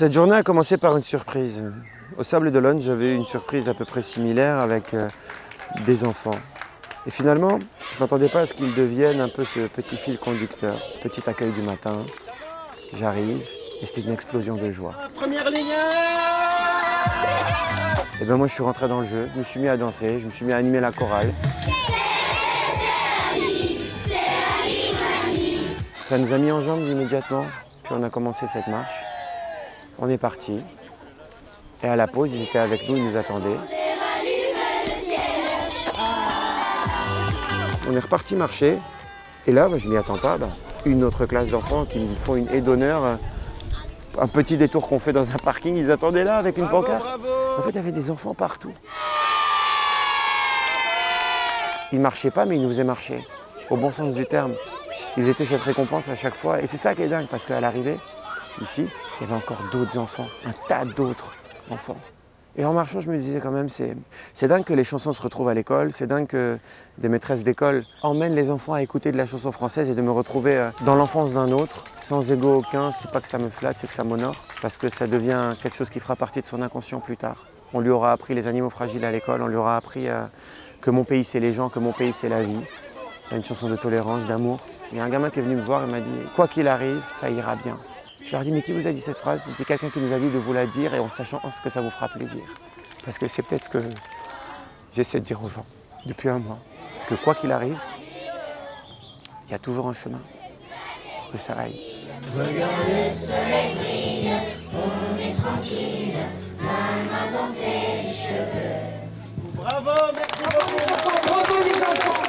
Cette journée a commencé par une surprise. Au Sable d'Olonne, j'avais eu une surprise à peu près similaire avec des enfants. Et finalement, je ne m'attendais pas à ce qu'ils deviennent un peu ce petit fil conducteur. Petit accueil du matin, j'arrive et c'était une explosion de joie. Première ligne. Et bien moi je suis rentré dans le jeu, je me suis mis à danser, je me suis mis à animer la chorale. Ça nous a mis en jambes immédiatement, puis on a commencé cette marche. On est parti. Et à la pause, ils étaient avec nous, ils nous attendaient. On est reparti marcher. Et là, je ne m'y attends pas. Une autre classe d'enfants qui nous font une haie d'honneur. Un petit détour qu'on fait dans un parking, ils attendaient là avec une pancarte. En fait, il y avait des enfants partout. Ils ne marchaient pas, mais ils nous faisaient marcher. Au bon sens du terme. Ils étaient cette récompense à chaque fois. Et c'est ça qui est dingue, parce qu'à l'arrivée, ici, il y avait encore d'autres enfants. Un tas d'autres enfants. Et en marchant, je me disais quand même, c'est dingue que les chansons se retrouvent à l'école, c'est dingue que des maîtresses d'école emmènent les enfants à écouter de la chanson française et de me retrouver dans l'enfance d'un autre, sans ego aucun. C'est pas que ça me flatte, c'est que ça m'honore, parce que ça devient quelque chose qui fera partie de son inconscient plus tard. On lui aura appris les animaux fragiles à l'école, on lui aura appris que mon pays c'est les gens, que mon pays c'est la vie. Il y a une chanson de tolérance, d'amour. Il y a un gamin qui est venu me voir et m'a dit « Quoi qu'il arrive, ça ira bien ». Je leur ai dit « Mais qui vous a dit cette phrase ?» C'est quelqu'un qui nous a dit de vous la dire et en sachant ce que ça vous fera plaisir. Parce que c'est peut-être ce que j'essaie de dire aux gens depuis un mois. Que quoi qu'il arrive, il y a toujours un chemin pour que ça aille. Regarde le soleil brille, on est tranquille, la main dans tes cheveux. Bravo, merci beaucoup. Bravo les enfants.